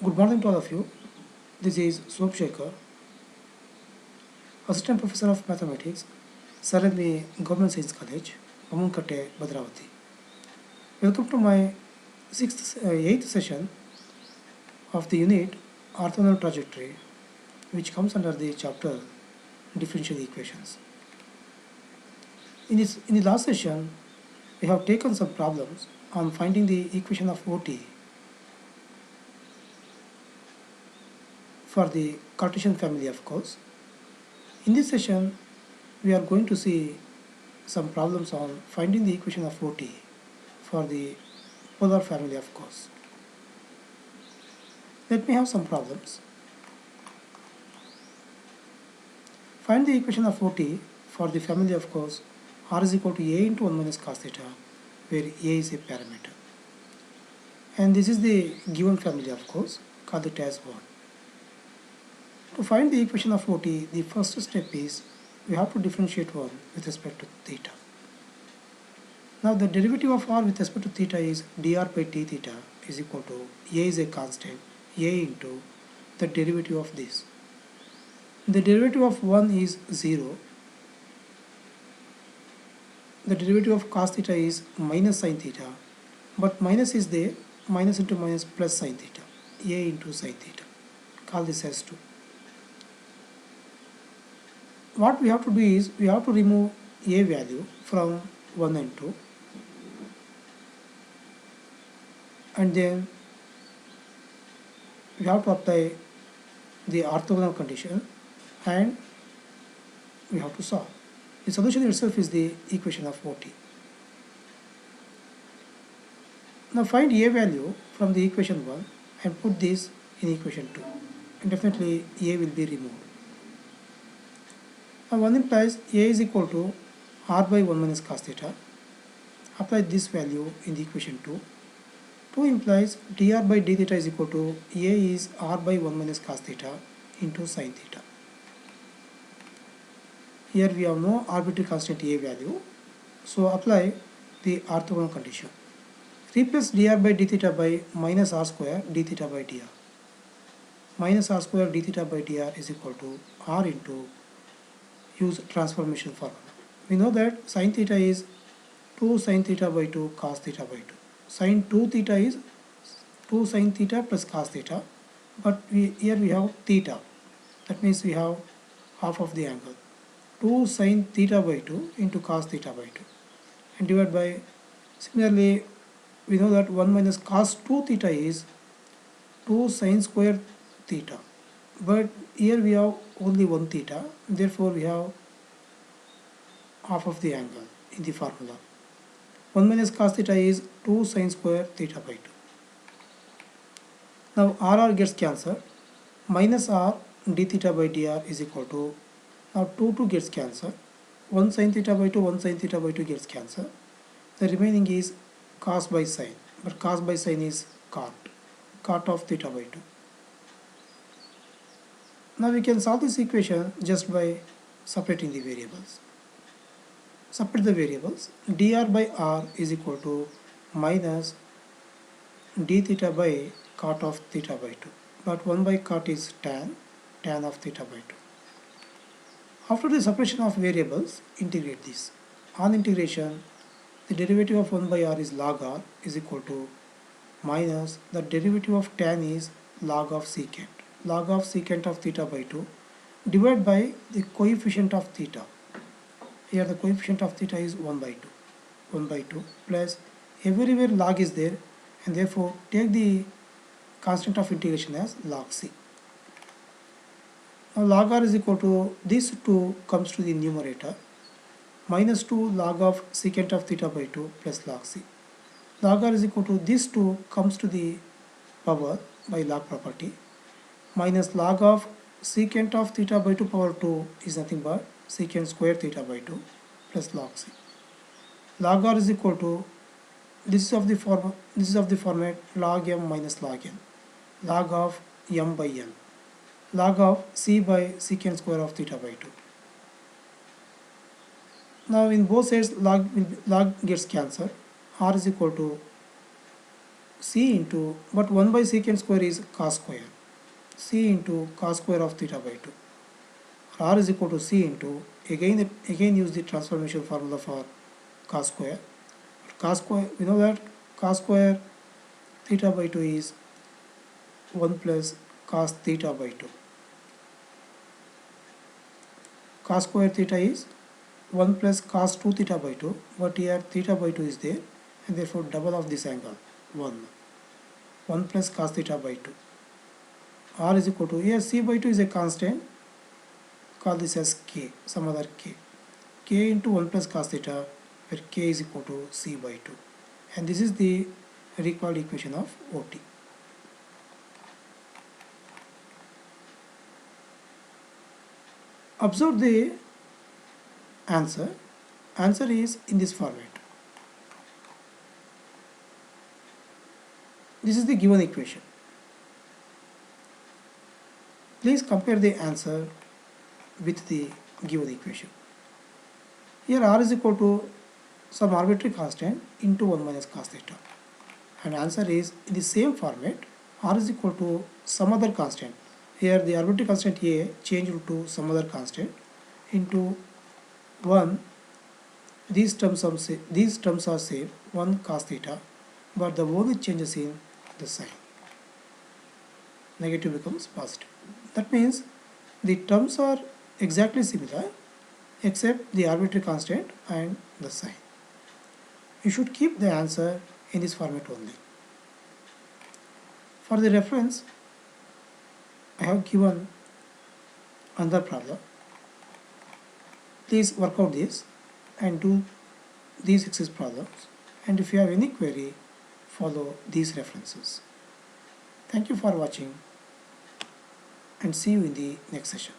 Good morning to all of you. This is Soap Shekhar, Assistant Professor of Mathematics, Sarabhi Government Science College, Pamunkatte, Bhadravati. Welcome to my 8th session of the unit Orthogonal Trajectory, which comes under the chapter Differential Equations. In the last session, we have taken some problems on finding the equation of OT for the Cartesian family of course. In this session, we are going to see some problems on finding the equation of OT for the polar family of course. Let me have some problems. Find the equation of OT for the family of course r is equal to a into 1 minus cos theta, where a is a parameter. And this is the given family of course, call it as 1. To find the equation of OT, the first step is we have to differentiate 1 with respect to theta. Now the derivative of r with respect to theta is dr by d theta is equal to a is a constant, a into the derivative of this. The derivative of 1 is 0. The derivative of cos theta is minus sin theta, but minus is there, minus into minus plus sin theta, a into sin theta. Call this as 2. What we have to do is we have to remove a value from 1 and 2, and then we have to apply the orthogonal condition and we have to solve. The solution itself is the equation of OT. Now find a value from the equation 1 and put this in equation 2, and definitely a will be removed. Now 1 implies a is equal to r by 1 minus cos theta. Apply this value in the equation 2. 2 implies dr by d theta is equal to a is r by 1 minus cos theta into sin theta. Here we have no arbitrary constant a value, so apply the orthogonal condition. Replace dr by d theta by minus r square d theta by dr. Minus r square d theta by dr is equal to r into, use transformation formula. We know that sin theta is 2 sin theta by 2 cos theta by 2. Sin 2 theta is 2 sin theta plus cos theta, but here we have theta. That means we have half of the angle. 2 sin theta by 2 into cos theta by 2, and divide by, similarly we know that 1 minus cos 2 theta is 2 sin square theta, but here we have only 1 theta, therefore we have half of the angle in the formula. 1 minus cos theta is 2 sin square theta by 2. Now r gets cancelled. Minus r d theta by dr is equal to, now 2 gets cancelled. 1 sin theta by 2, 1 sin theta by 2 gets cancelled. The remaining is cos by sin, but cos by sin is cot of theta by 2. Now we can solve this equation just by separating the variables. Separate the variables. Dr by r is equal to minus d theta by cot of theta by 2, but 1 by cot is tan of theta by 2. After the separation of variables, integrate this. On integration, the derivative of 1 by r is log r is equal to minus the derivative of tan is log of secant. Log of secant of theta by 2 divided by the coefficient of theta. Here the coefficient of theta is 1 by 2. 1 by 2 plus everywhere log is there, and therefore take the constant of integration as log c. Now log r is equal to, this 2 comes to the numerator, minus 2 log of secant of theta by 2 plus log c. Log r is equal to, this 2 comes to the power by log property, minus log of secant of theta by 2 power 2 is nothing but secant square theta by 2 plus log c. Log r is equal to, this is of the format log m minus log n, log of m by n, log of c by secant square of theta by 2. Now in both sides log gets cancelled. R is equal to c into, but 1 by secant square is cos square, c into cos square of theta by 2. R is equal to c into, again use the transformation formula for cos square. Cos square, we know that cos square theta by 2 is 1 plus cos theta by 2. Cos square theta is 1 plus cos 2 theta by 2, but here theta by 2 is there, and therefore double of this angle, 1 plus cos theta by 2. R is equal to, here c by 2 is a constant, call this as k, some other k into 1 plus cos theta, where k is equal to c by 2, and this is the required equation of OT. Observe the answer. Answer is in this format. This is the given equation. Please compare the answer with the given equation. Here R is equal to some arbitrary constant into 1 minus cos theta, and answer is in the same format. R is equal to some other constant. Here the arbitrary constant A changed to some other constant into 1. These terms are same, 1 cos theta, but the only changes in the sign. Negative becomes positive. That means the terms are exactly similar except the arbitrary constant and the sign. You should keep the answer in this format only. For the reference, I have given another problem. Please work out this and do these exercise problems, and if you have any query, follow these references. Thank you for watching, and see you in the next session.